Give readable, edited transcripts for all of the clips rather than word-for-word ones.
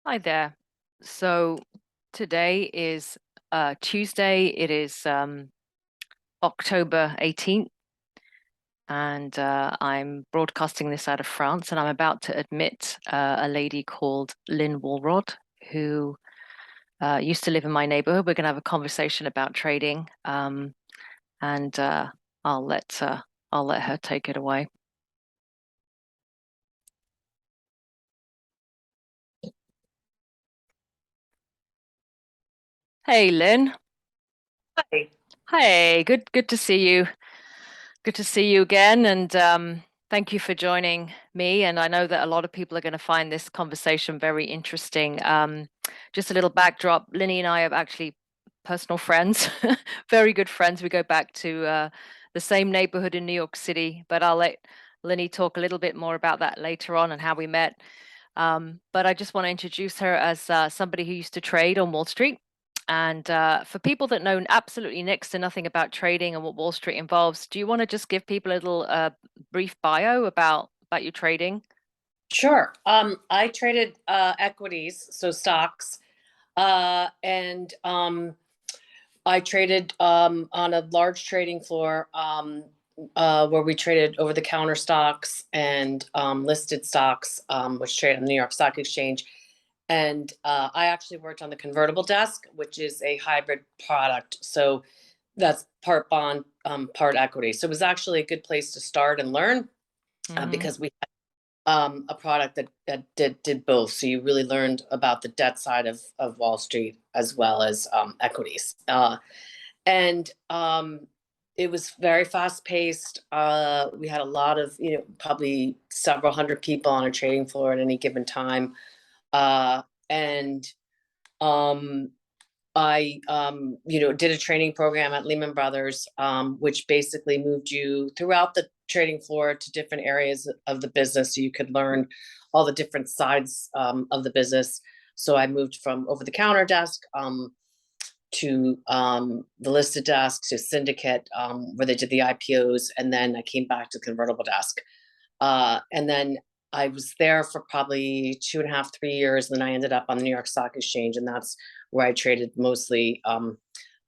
Hi there. So today is Tuesday. It is October 18th, and I'm broadcasting this out of France. And I'm about to admit a lady called Lynn Walrod, who used to live in my neighborhood. We're going to have a conversation about trading, and I'll let uh, I'll let her take it away. Hey, Lynn. Hi. Hey, good to see you. Good to see you again, and thank you for joining me. And I know that a lot of people are going to find this conversation very interesting. Just a little backdrop: Linny and I are actually personal friends, very good friends. We go back to the same neighborhood in New York City, but I'll let Linny talk a little bit more about that later on and how we met. But I just want to introduce her as somebody who used to trade on Wall Street. And for people that know absolutely next to nothing about trading and what Wall Street involves, do you want to just give people a little brief bio about your trading? Sure. I traded equities, so stocks, and I traded on a large trading floor where we traded over-the-counter stocks and listed stocks, which trade on the New York Stock Exchange. And I actually worked on the convertible desk, which is a hybrid product. So that's part bond, part equity. So it was actually a good place to start and learn Hmm. because we a product that did both. So you really learned about the debt side of Wall Street as well as equities. And it was very fast paced. We had a lot of, probably several hundred people on a trading floor at any given time. And um, I did a training program at Lehman Brothers, which basically moved you throughout the trading floor to different areas of the business so you could learn all the different sides of the business. So I moved from over the counter desk to the listed desk to syndicate where they did the IPOs. And then I came back to the convertible desk. And then I was there for probably 2.5, 3 years. And then I ended up on the New York Stock Exchange, and that's where I traded mostly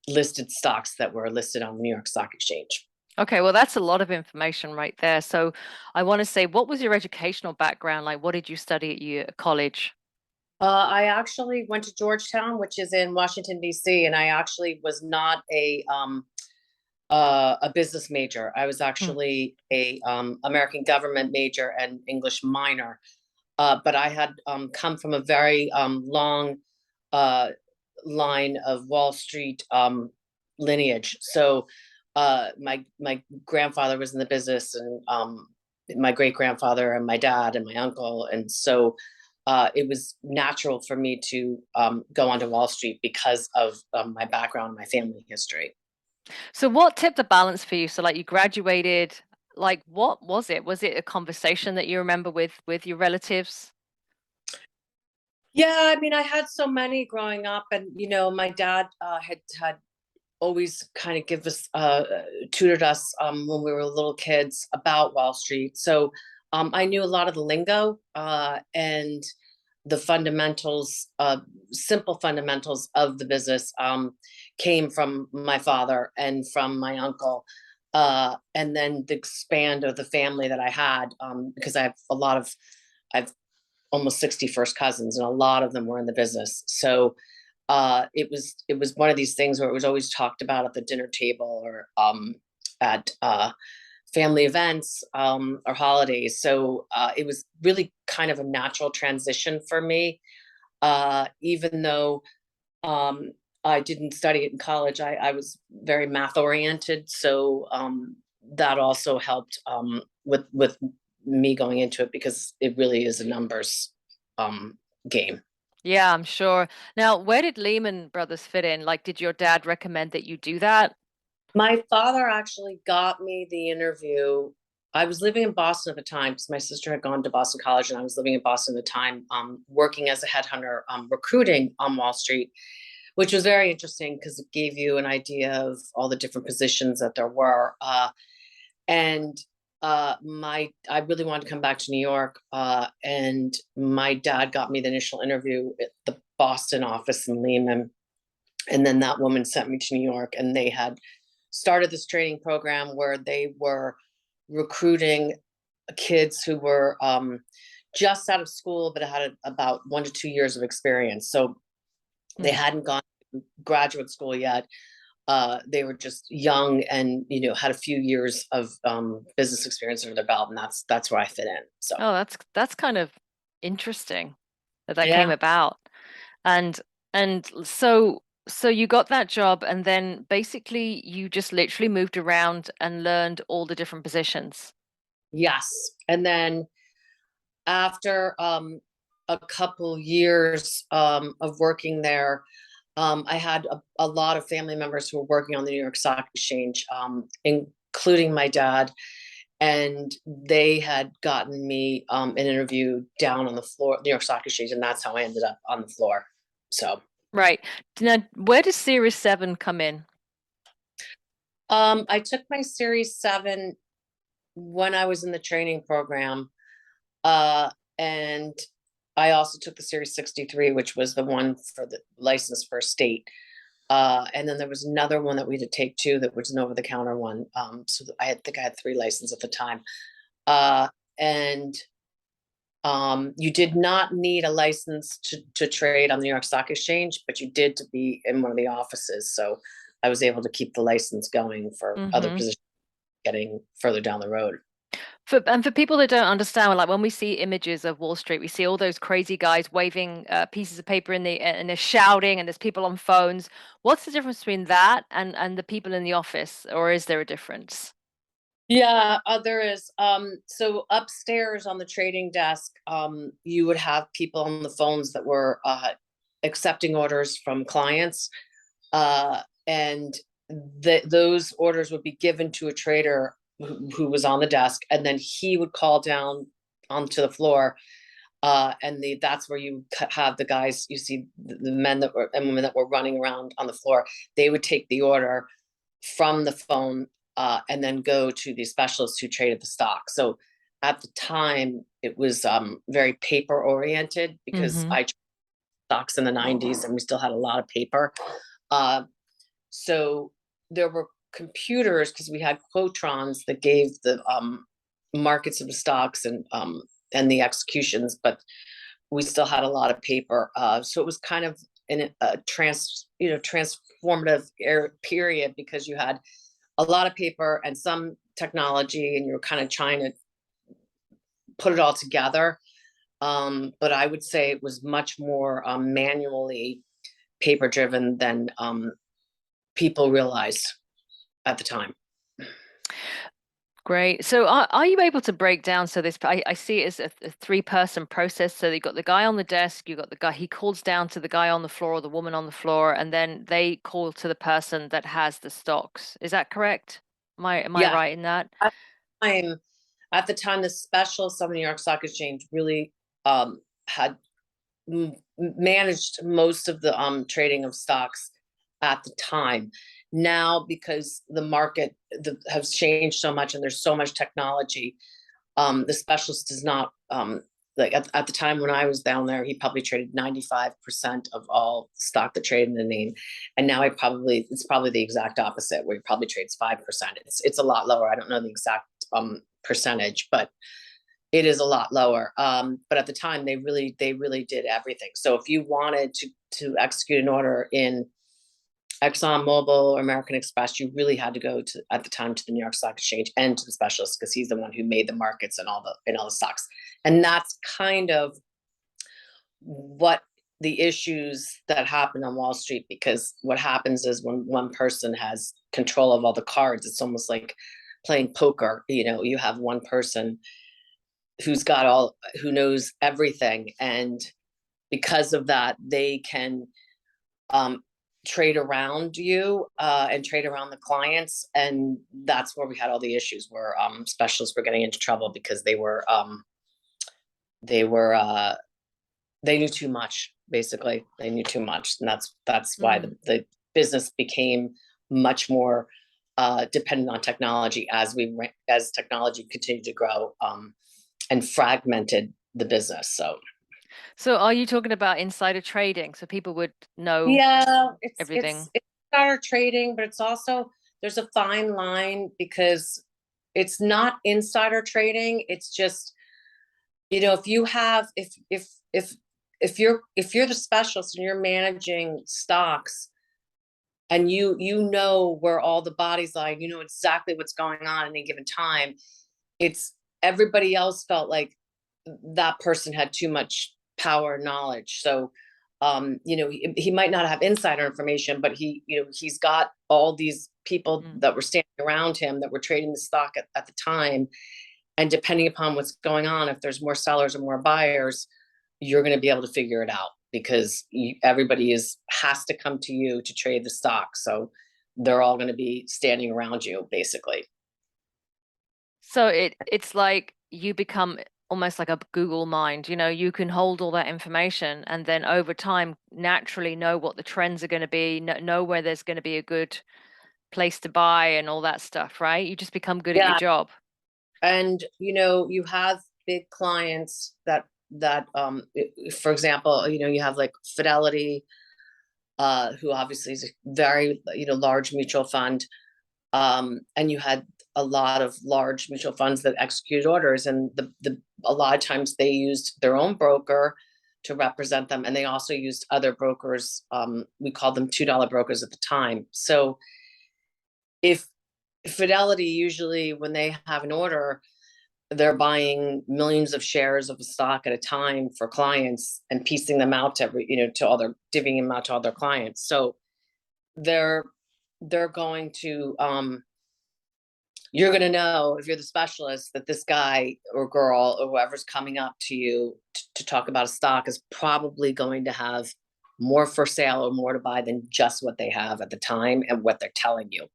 listed stocks that were listed on the New York Stock Exchange. Okay, well, that's a lot of information right there. So I want to say, what was your educational background like? What did you study at your college? I actually went to Georgetown, which is in Washington, D.C., and I actually was not a business major. I was Hmm. actually a American government major and English minor. But I had come from a very long uh, line of Wall Street lineage. So my grandfather was in the business, and my great grandfather, and my dad, and my uncle, and so it was natural for me to go onto Wall Street because of my background and my family history. So what tipped the balance for you? So like you graduated, like what was it? Was it a conversation that you remember with your relatives? Yeah, I mean, I had so many growing up, and my dad had always kind of give us tutored us when we were little kids about Wall Street. So I knew a lot of the lingo and the fundamentals, simple fundamentals of the business came from my father and from my uncle. And then the expand of the family that I had, because I have I've almost 60 first cousins, and a lot of them were in the business. So it was one of these things where it was always talked about at the dinner table or at family events or holidays. So it was really kind of a natural transition for me, even though um, I didn't study it in college. I was very math oriented, so that also helped with me going into it because it really is a numbers game. Yeah, I'm sure. Now, where did Lehman Brothers fit in? Like, did your dad recommend that you do that? My father actually got me the interview. I was living in Boston at the time because my sister had gone to Boston College, and I was living in Boston at the time, working as a headhunter, recruiting on Wall Street, which was very interesting because it gave you an idea of all the different positions that there were. And I really wanted to come back to New York, and my dad got me the initial interview at the Boston office in Lehman, and then that woman sent me to New York, and they had started this training program where they were recruiting kids who were just out of school but had about 1 to 2 years of experience. So they Mm. hadn't gone to graduate school yet. They were just young and had a few years of business experience under their belt, and that's where I fit in. So Oh, that's kind of interesting that that came yeah, about. And so you got that job and then basically you just literally moved around and learned all the different positions. yes. And then after a couple years of working there, I had a lot of family members who were working on the New York Stock Exchange, including my dad, and they had gotten me an interview down on the floor, New York Stock Exchange, and that's how I ended up on the floor. So Right. Now, where does Series 7 come in? I took my Series 7 when I was in the training program, and I also took the Series 63, which was the one for the license for state. And then there was another one that we had to take too, that was an over-the-counter one. So think I had 3 licenses at the time. Uh, and you did not need a license to trade on the New York Stock Exchange, but you did to be in one of the offices. So I was able to keep the license going for other Hmm. positions getting further down the road. For people that don't understand, like when we see images of Wall Street, we see all those crazy guys waving pieces of paper in the and they're shouting, and there's people on phones. What's the difference between that and the people in the office, or is there a difference? Yeah, there is. So upstairs on the trading desk, you would have people on the phones that were accepting orders from clients, and those orders would be given to a trader who was on the desk, and then he would call down onto the floor, and that's where you have the guys. You see the men that were and women that were running around on the floor. They would take the order from the phone, and then go to the specialists who traded the stock. So at the time, it was very paper oriented because Hmm. I traded stocks in the 90s and we still had a lot of paper. Uh, so there were computers because we had quotrons that gave the markets of the stocks and the executions, but we still had a lot of paper. So it was kind of in a transformative period because you had a lot of paper and some technology, and you were kind of trying to put it all together. But I would say it was much more manually paper driven than people realized at the time. Great. So are you able to break down so this I see it as a three-person process. So you got the guy on the desk, you got the guy he calls down to the guy on the floor or the woman on the floor, and then they call to the person that has the stocks. Is that correct? Am I Yeah. right in that? At the time, at the time, the specialists on the New York Stock Exchange really had managed most of the trading of stocks at the time. Now, because the market has changed so much and there's so much technology, the specialist does not like at the time when I was down there, he probably traded 95% of all stock that traded in the name. And now it's probably the exact opposite, where he probably trades 5%. It's a lot lower. I don't know the exact percentage, but it is a lot lower. But at the time, they really did everything. So if you wanted to execute an order in Exxon Mobil or American Express, you really had to go to at the time to the New York Stock Exchange and to the specialist because he's the one who made the markets and all the stocks. And that's kind of what the issues that happen on Wall Street, because what happens is when one person has control of all the cards, it's almost like playing poker. You have one person who knows everything, and because of that, they can um, trade around you and trade around the clients, and that's where we had all the issues where specialists were getting into trouble because they were they knew too much. Basically, they knew too much, and that's why Mm. the business became much more depending on technology as technology continued to grow, and fragmented the business. So are you talking about insider trading? So people would know Yeah, everything. it's insider trading, but it's also, there's a fine line, because it's not insider trading. It's just, if you have if you're the specialist and you're managing stocks, and you know where all the bodies lie, you know exactly what's going on at any given time. It's Everybody else felt like that person had too much power and knowledge. So he might not have insider information, but he's got all these people Mm. that were standing around him that were trading the stock at the time. And depending upon what's going on, if there's more sellers or more buyers, you're going to be able to figure it out, because everybody has to come to you to trade the stock. So they're all going to be standing around you, basically. So it's like you become almost like a Google mind. You can hold all that information and then over time naturally know what the trends are going to be, know where there's going to be a good place to buy and all that stuff, right? You just become good at your Yeah. job. And you have big clients for example, you have like Fidelity, who obviously is a very large mutual fund. And you had a lot of large mutual funds that execute orders, and a lot of times they used their own broker to represent them, and they also used other brokers. We called them $2 brokers at the time. So if Fidelity, usually when they have an order, they're buying millions of shares of a stock at a time for clients and piecing them out divvying them out to all their clients. So they're going to you're going to know, if you're the specialist, that this guy or girl or whoever's coming up to you to talk about a stock is probably going to have more for sale or more to buy than just what they have at the time and what they're telling you.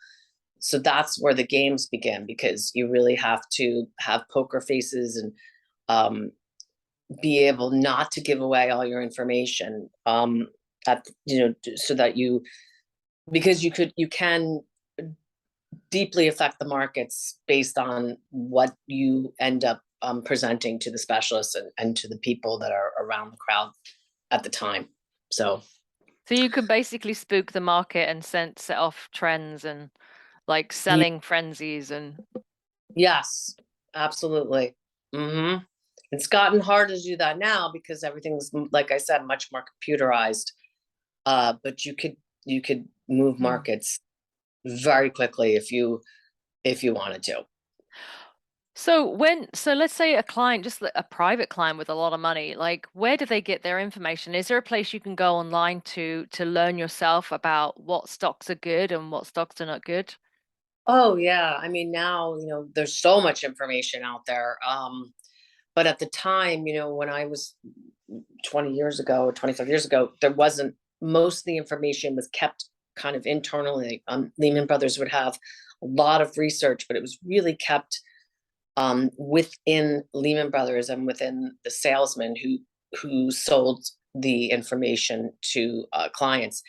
So that's where the games begin, because you really have to have poker faces and be able not to give away all your information, so that because you can deeply affect the markets based on what you end up presenting to the specialists and to the people that are around the crowd at the time. So You could basically spook the market and set off trends and like selling frenzies and yes, absolutely. Hmm. It's gotten hard to do that now because everything's, like I said, much more computerized. But you could move Mm. markets very quickly if you wanted to. So let's say a client, just a private client with a lot of money, like where do they get their information? Is there a place you can go online to learn yourself about what stocks are good and what stocks are not good? Oh yeah, I mean now there's so much information out there. But at the time, when I was 20 years ago or 25 years ago, there wasn't, most of the information was kept kind of internally. Lehman Brothers would have a lot of research, but it was really kept within Lehman Brothers and within the salesman who sold the information to clients.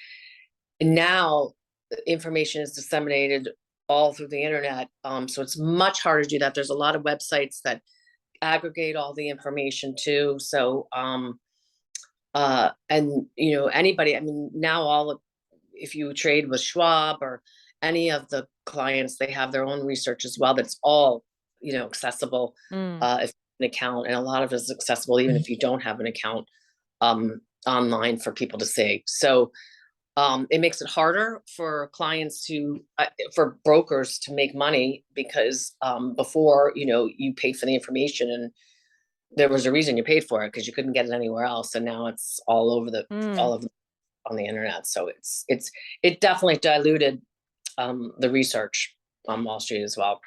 And now information is disseminated all through the internet, so it's much harder to do that. There's a lot of websites that aggregate all the information too. So and anybody, I mean, now if you trade with Schwab or any of the clients, they have their own research as well. That's all accessible, Mm. if an account, and a lot of it is accessible even if you don't have an account, online for people to see. So it makes it harder for clients for brokers to make money, because before, you paid for the information and there was a reason you paid for it, because you couldn't get it anywhere else, and now it's Mm. all of on the internet. So it definitely diluted the research on Wall Street as well.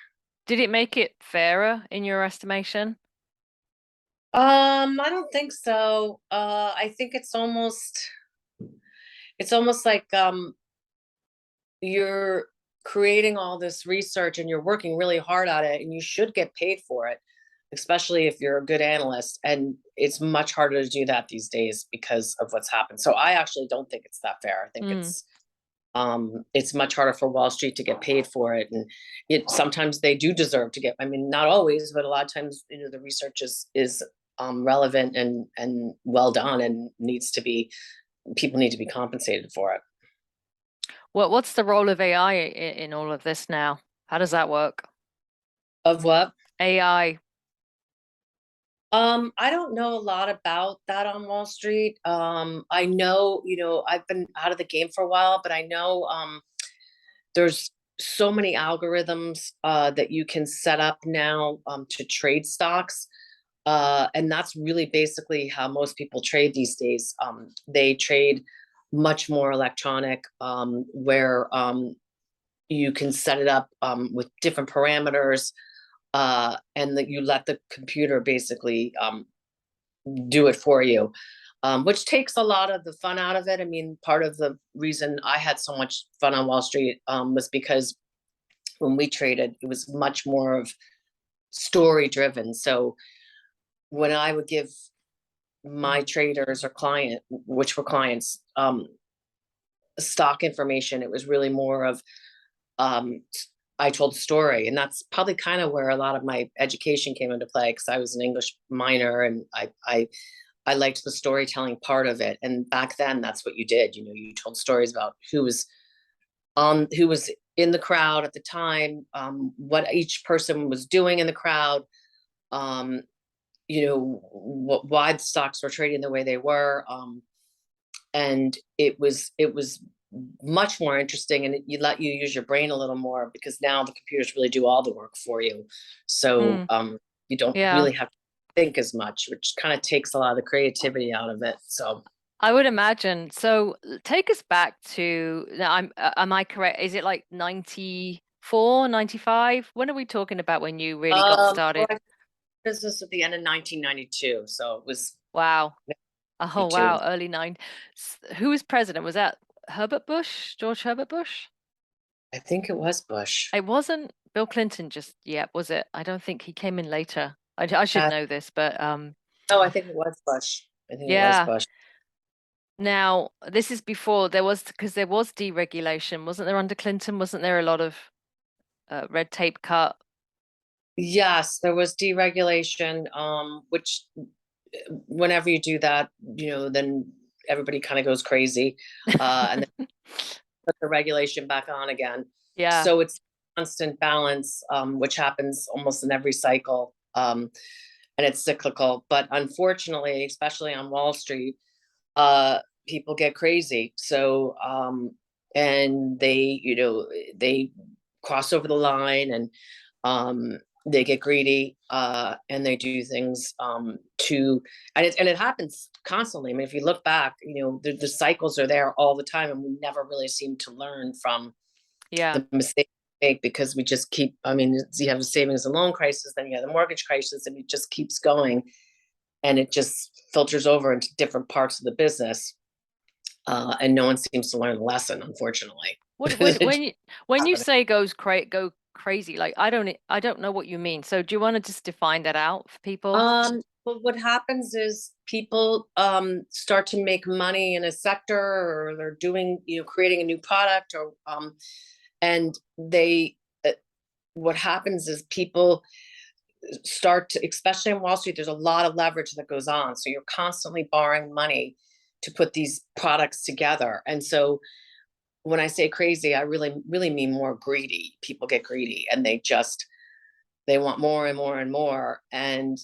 Did it make it fairer in your estimation? I don't think so. I think it's almost like you're creating all this research and you're working really hard at it, and you should get paid for it, especially if you're a good analyst. And it's much harder to do that these days because of what's happened. So I actually don't think it's that fair. I think Mm. it's It's much harder for Wall Street to get paid for it, and sometimes they do deserve to get. I mean, not always, but a lot of times, the research is relevant and well done, and needs to be people need to be compensated for it. What's the role of AI in all of this now? How does that work? Of what? AI. I don't know a lot about that on Wall Street. I know, I've been out of the game for a while, but I know there's so many algorithms that you can set up now to trade stocks. And that's really basically how most people trade these days. They trade much more electronic, where you can set it up with different parameters, and that you let the computer basically do it for you, which takes a lot of the fun out of it. I mean, part of the reason I had so much fun on Wall Street was because when we traded, it was much more of story driven. So when I would give my traders or client, which were clients, stock information, it was really more of um, I told a story, and that's probably kind of where a lot of my education came into play, because I was an English minor, and I liked the storytelling part of it. And back then, that's what you did. You told stories about who was in the crowd at the time, what each person was doing in the crowd, um, why the stocks were trading the way they were, and it was much more interesting, and you let you use your brain a little more, because now the computers really do all the work for you. So Mm, you don't yeah. really have to think as much, which kind of takes a lot of the creativity out of it. So I would imagine. So take us back to, now am I correct? Is it like 94, 95? When are we talking about when you really got well, started? I business at the end of 1992, so it was Wow. Oh, 92. wow. Early nine. Who was president? Was that Herbert Bush? George Herbert Bush? I think it was Bush. It wasn't Bill Clinton just yet, was it? I don't think he came in later. I should uh, know this, but no, I think it was Bush. I think it was yeah. Bush. Now, this is before there was, because there was deregulation, wasn't there, under Clinton? Wasn't there a lot of red tape cut? Yes, there was deregulation, which whenever you do that, then everybody kind of goes crazy, and then put the regulation back on again. Yeah. So it's constant balance, which happens almost in every cycle, and it's cyclical. But unfortunately, especially on Wall Street, people get crazy. So and they cross over the line, and they get greedy, and they do things to and it happens constantly. I mean, if you look back, the cycles are there all the time, and we never really seem to learn from Yeah. the mistake we make, because we just keep. I mean, you have a savings and loan crisis, then you have the mortgage crisis, and it just keeps going, and it just filters over into different parts of the business, and no one seems to learn the lesson, unfortunately. What It's when you happening. say go crazy, like I don't know what you mean. So do you want to just define that out for people? But what happens is people start to make money in a sector, or they're doing, creating a new product, or and they what happens is people start to, especially in Wall Street, there's a lot of leverage that goes on. So you're constantly borrowing money to put these products together. And so when I say crazy, I really, really mean more greedy. People get greedy, and they want more and more and more, and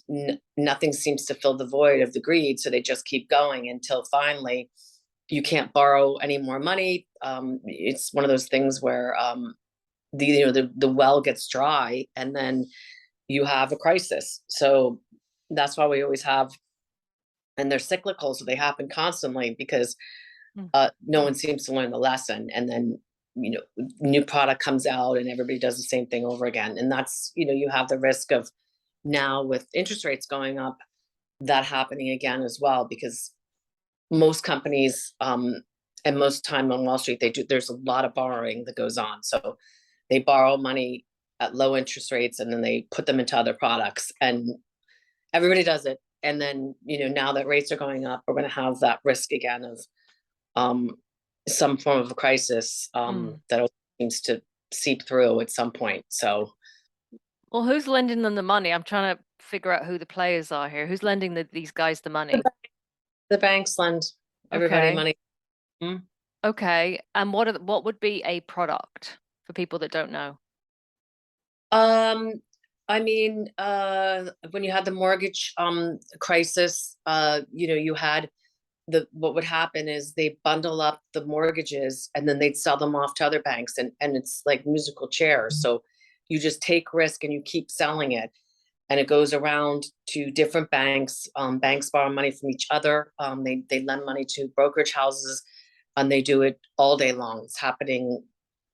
nothing seems to fill the void of the greed. So they just keep going until finally you can't borrow any more money. It's one of those things where the well gets dry, and then you have a crisis. So that's why we always have, and they're cyclical, so they happen constantly, because Mm. no one seems to learn the lesson, and then new product comes out, and everybody does the same thing over again. And that's, you have the risk of, now with interest rates going up, that happening again as well, because most companies, and most time on Wall Street, there's a lot of borrowing that goes on. So they borrow money at low interest rates, and then they put them into other products, and everybody does it. And then, now that rates are going up, we're going to have that risk again of um some form of a crisis Mm. that seems to seep through at some point. So Well, who's lending them the money? I'm trying to figure out who the players are here. Who's lending these guys the money? the banks lend everybody Okay. money. Mhm. Okay. And what would be a product for people that don't know? Um, I mean, when you had the mortgage crisis, you had what would happen is they bundle up the mortgages and then they'd sell them off to other banks, and it's like musical chairs. So you just take risk and you keep selling it, and it goes around to different banks. Banks borrow money from each other. They lend money to brokerage houses, and they do it all day long. It's happening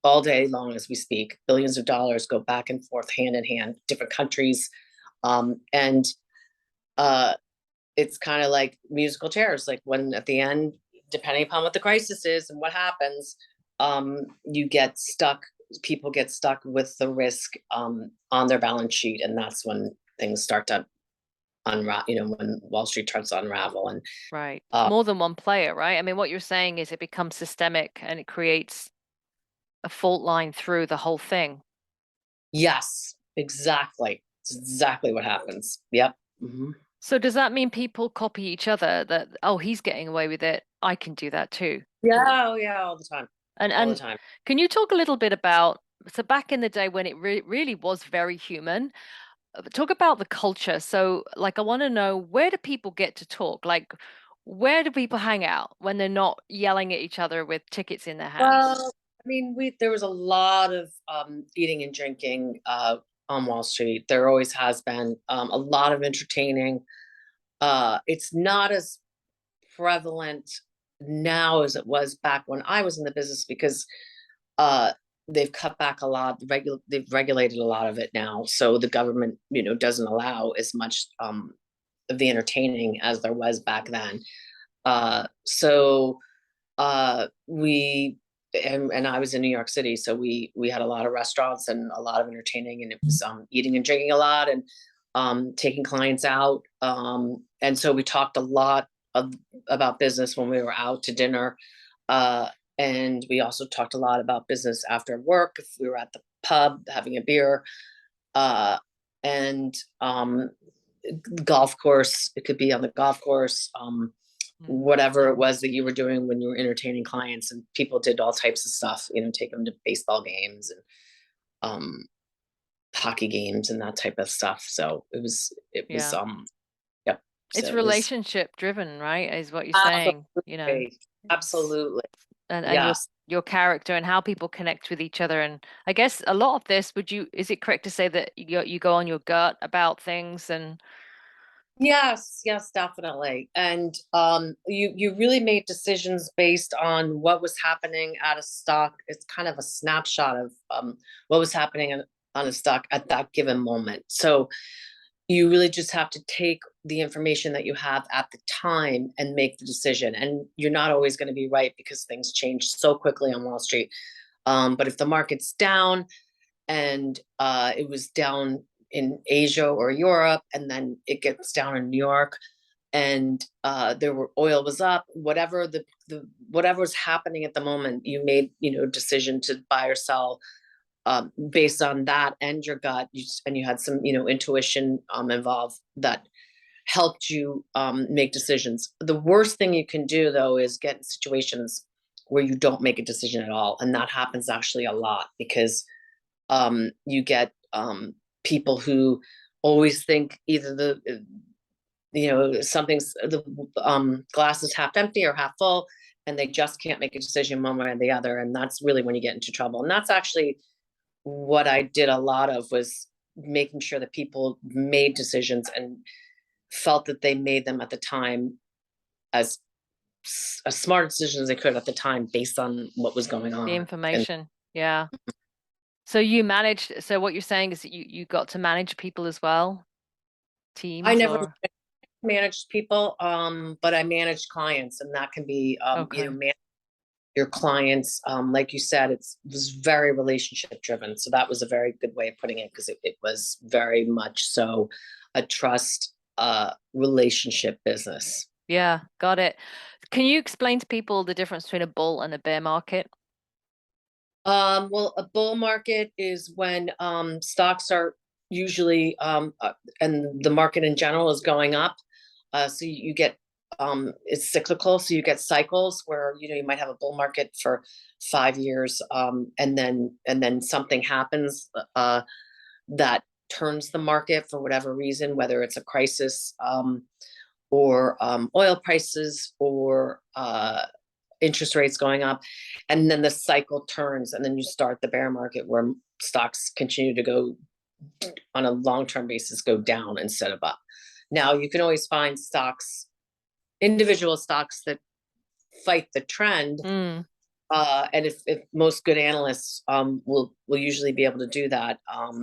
all day long as we speak. Billions of dollars go back and forth, hand in hand, different countries, and uh, it's kind of like musical chairs. Like when at the end, depending upon what the crisis is and what happens, you get stuck. People get stuck with the risk on their balance sheet, and that's when things start to unravel. When Wall Street starts to unravel, and Right. uh, More than one player, right? I mean, what you're saying is it becomes systemic and it creates a fault line through the whole thing. yes, exactly, it's exactly what happens. Yep. Hmm. So does that mean people copy each other that, oh, he's getting away with it, I can do that too? Yeah, oh yeah, all the time, all the And time. can you talk a little bit about, so back in the day when it really was very human, talk about the culture. So like I want to know, where do people get to talk? Like where do people hang out when they're not yelling at each other with tickets in their hands? Well, I mean, we there was a lot of eating and drinking on Wall Street. There always has been a lot of entertaining. It's not as prevalent now as it was back when I was in the business because uh, they've cut back a lot. They've regulated a lot of it now, so the government, doesn't allow as much of the entertaining as there was back then. So we and I was in New York City, so we had a lot of restaurants and a lot of entertaining, and it was eating and drinking a lot, and taking clients out. And so we talked a lot about business when we were out to dinner, uh, and we also talked a lot about business after work if we were at the pub having a beer, uh, and golf course. It could be on the golf course. Mm. Whatever it was that you were doing when you were entertaining clients, and people did all types of stuff, take them to baseball games and um hockey games and that type of stuff. So it was Yeah. yep. It's So it was relationship driven, right? Is what you're saying, absolutely, absolutely. and Yes. your character and how people connect with each other. And I guess a lot of this, is it correct to say that you go on your gut about things and Yes, yes, definitely. And you really made decisions based on what was happening at a stock. It's kind of a snapshot of what was happening on a stock at that given moment. So you really just have to take the information that you have at the time and make the decision. And you're not always going to be right because things change so quickly on Wall Street. But if the market's down and it was down in Asia or Europe, and then it gets down in New York, and oil was up, whatever the whatever was happening at the moment, you made a decision to buy or sell based on that and your gut. And you had some intuition involved that helped you make decisions. The worst thing you can do though is get in situations where you don't make a decision at all, and that happens actually a lot because you get people who always think either something's the glass is half empty or half full, and they just can't make a decision one way or the other, and that's really when you get into trouble. And that's actually what I did a lot of, was making sure that people made decisions and felt that they made them at the time as as smart decisions as they could at the time based on what was going the on. And information? Yeah. So what you're saying is that you got to manage people as well, I teams never or managed people, but I managed clients, and that can be, okay. your clients. Like you said, it was very relationship driven. So that was a very good way of putting it, because it was very much so a trust relationship business. Yeah, got it. Can you explain to people the difference between a bull and a bear market? Well, a bull market is when stocks are usually and the market in general is going up. So you get it's cyclical, so you get cycles where you might have a bull market for 5 years, and then something happens that turns the market for whatever reason, whether it's a crisis, or oil prices, or interest rates going up, and then the cycle turns, and then you start the bear market where stocks continue to go on a long-term basis, go down instead of up. Now you can always find stocks, individual stocks that fight the trend, Mm. and if most good analysts will usually be able to do that.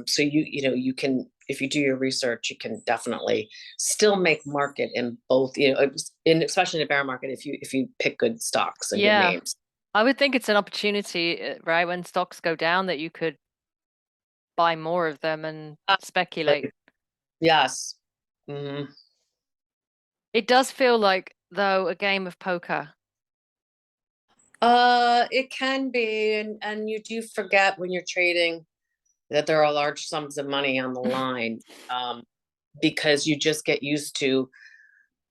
So you can, if you do your research, you can definitely still make market in both, in especially in a bear market, if you pick good stocks and good Yeah, names. I would think it's an opportunity, right, when stocks go down that you could buy more of them and speculate. Absolutely. Yes. Mhm. It does feel like, though, a game of poker. It can be, and you do forget when you're trading that there are large sums of money on the line, um, because you just get used to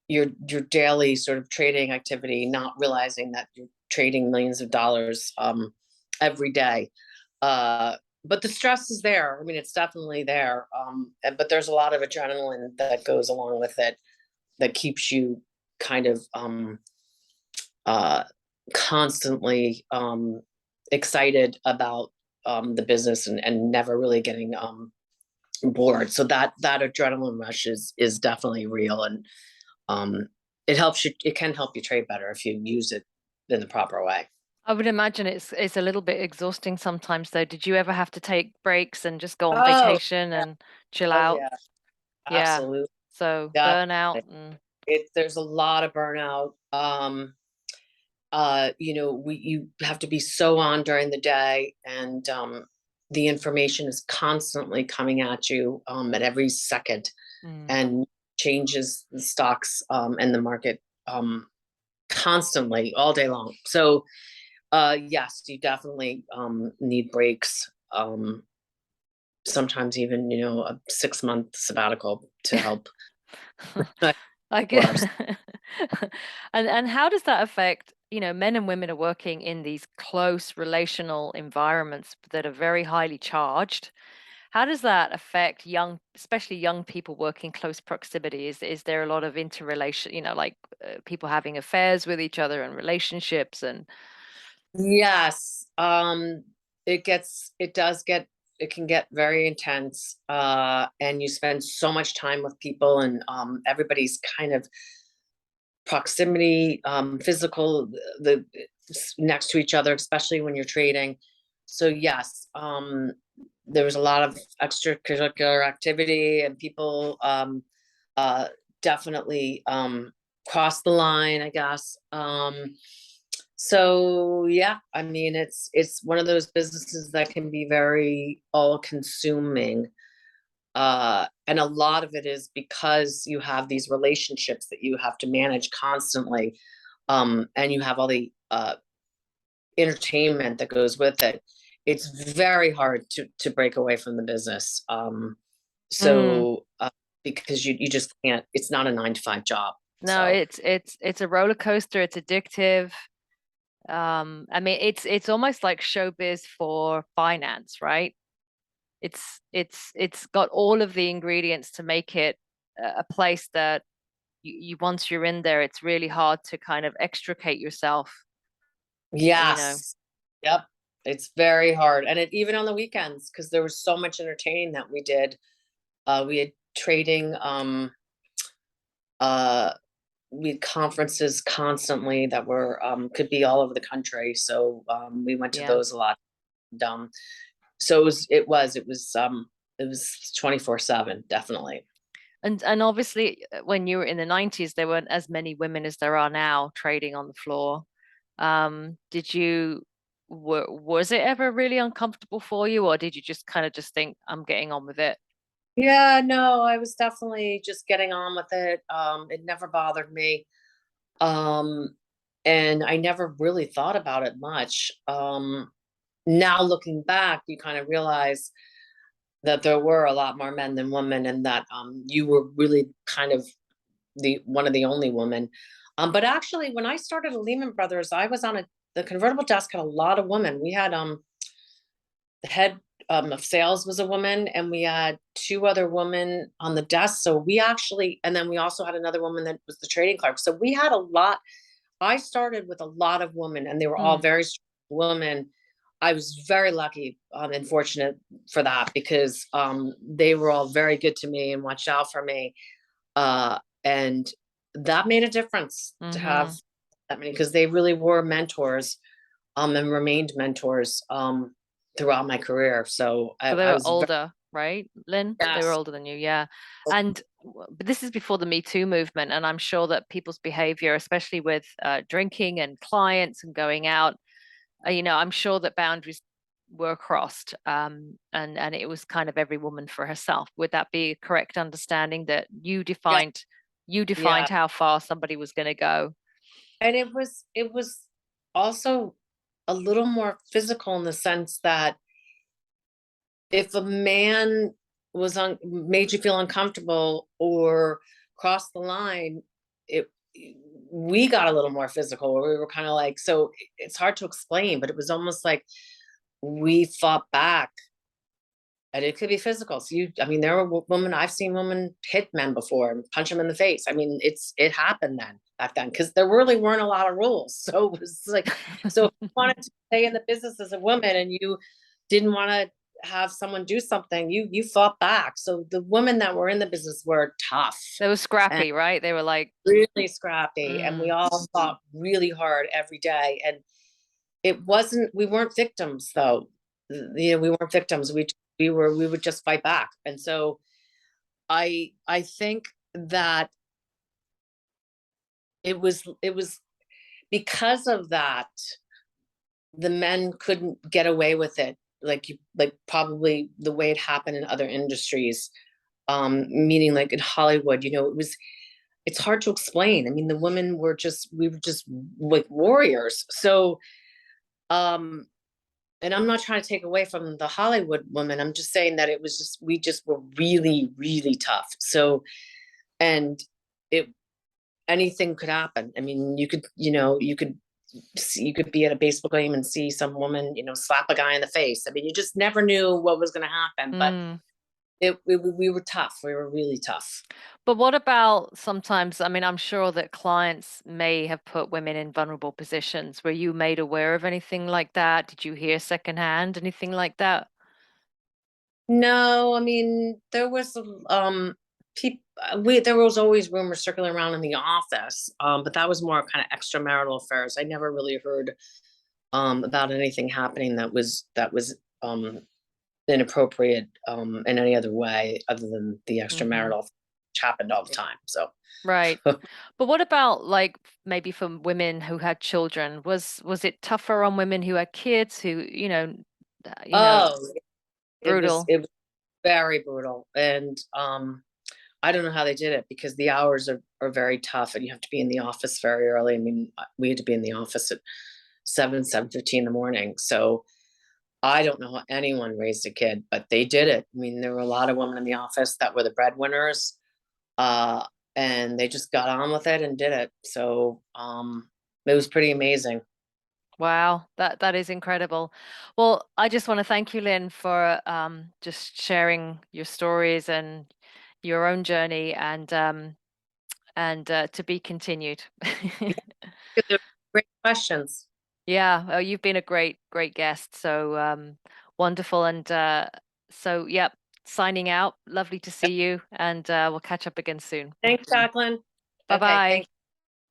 your daily sort of trading activity, not realizing that you're trading millions of dollars every day. Uh, but the stress is there. I mean, it's definitely there. But there's a lot of adrenaline that goes along with it that keeps you kind of uh, constantly excited about the business, and never really getting bored. So that adrenaline rush is definitely real, and um, it helps you. It can help you trade better if you use it in the proper way. I would imagine it's a little bit exhausting sometimes, though. Did you ever have to take breaks and just go on Oh, vacation yeah. and chill Oh, out? yeah. Yeah. Absolutely. So burnout Definitely. and There's a lot of burnout. You have to be so on during the day, and the information is constantly coming at you at every second, mm. and changes the stocks and the market um, constantly all day long. So yes, you definitely need breaks. Sometimes even a 6 month sabbatical to help. I get Course. and how does that affect, men and women are working in these close relational environments that are very highly charged. How does that affect young, especially young people working close proximity? Is there a lot of interrelation, like people having affairs with each other and relationships and Yes, it can get very intense, and you spend so much time with people, and everybody's kind of proximity, physical, next to each other, especially when you're trading. So yes, there was a lot of extracurricular activity, and people uh, definitely crossed the line, I guess. So yeah, I mean, it's one of those businesses that can be very all consuming. And a lot of it is because you have these relationships that you have to manage constantly. And you have all the entertainment that goes with it. It's very hard to break away from the business. mm, So because you just can't, it's not a 9 to 5 job. no, So it's a roller coaster, it's addictive. I mean, it's almost like showbiz for finance, right? It's got all of the ingredients to make it a place that you once you're in there, it's really hard to kind of extricate yourself, you know. yes. Yep. It's very hard. And even on the weekends, because there was so much entertaining that we did. We had trading, uh, we had conferences constantly that were could be all over the country. So we went to Yeah. those a lot. Um, so it was 24/7, definitely. And obviously when you were in the 90's, there weren't as many women as there are now trading on the floor. Did you was it ever really uncomfortable for you, or did you just kind of just think I'm getting on with it? Yeah, no, I was definitely just getting on with it. It never bothered me. Um, and I never really thought about it much. Now looking back, you kind of realize that there were a lot more men than women, and that you were really kind of the one of the only women. But actually, when I started at Lehman Brothers, I was on the convertible desk had a lot of women. We had the head of sales was a woman, and we had two other women on the desk. So we actually, and then we also had another woman that was the trading clerk. So we had a lot. I started with a lot of women, and they were all Mm, very strong women. I was very lucky and fortunate for that, because they were all very good to me and watched out for me. And that made a difference to have hmm. that many, because they really were mentors, and remained mentors throughout my career. So So they I were was very, older, right, Lynn? They were yes, older than you, yeah. And but this is before the Me Too movement, and I'm sure that people's behavior, especially with drinking and clients and going out, I'm sure that boundaries were crossed, and it was kind of every woman for herself. Would that be a correct understanding that yeah, you yeah. defined how far somebody was going to go? And it was also a little more physical, in the sense that if a man made you feel uncomfortable or crossed the line, it we got a little more physical, where we were kind of like, so it's hard to explain, but it was almost like we fought back. And it could be physical. So I mean, there were women, I've seen women hit men before and punch them in the face. I mean, it happened back then, because there really weren't a lot of rules. So it was like, so if you wanted to stay in the business as a woman and you didn't want to have someone do something, you fought back. So the women that were in the business were tough They were and scrappy, right? They were like, really scrappy. And we mm, all fought really hard every day. And we weren't victims though. We weren't victims. We would just fight back. And so I think that it was because of that, the men couldn't get away with it, like probably the way it happened in other industries. Meaning like in Hollywood, it's hard to explain. I mean, we were just like warriors. So um and I'm not trying to take away from the Hollywood woman. I'm just saying that we just were really, really tough. So, and it, anything could happen. I mean, you could be at a baseball game and see some woman, slap a guy in the face. I mean, you just never knew what was going to happen, but mm. we were tough. We were really tough. But what about sometimes, I mean, I'm sure that clients may have put women in vulnerable positions. Were you made aware of anything like that? Did you hear secondhand anything like that? No, I mean, there was people there was always rumors circulating around in the office, but that was more kind of extramarital affairs. I never really heard about anything happening that was inappropriate in any other way other than the Hmm. extramarital, which happened all the time. So Right. But what about like maybe for women who had children? Was it tougher on women who had kids who, oh, it was brutal? it was very brutal. And I don't know how they did it, because the hours are very tough, and you have to be in the office very early. I mean, we had to be in the office at 7:15 in the morning. So I don't know how anyone raised a kid, but they did it. I mean, there were a lot of women in the office that were the breadwinners, uh, and they just got on with it and did it. So it was pretty amazing. Wow, that is incredible. Well, I just want to thank you, Lynn, for just sharing your stories and your own journey and to be continued. They're great questions. Yeah, you've been a great guest. So wonderful. And so, yep, signing out. Lovely to see you, and we'll catch up again soon. Thanks, Jacqueline. Bye Okay, bye. thank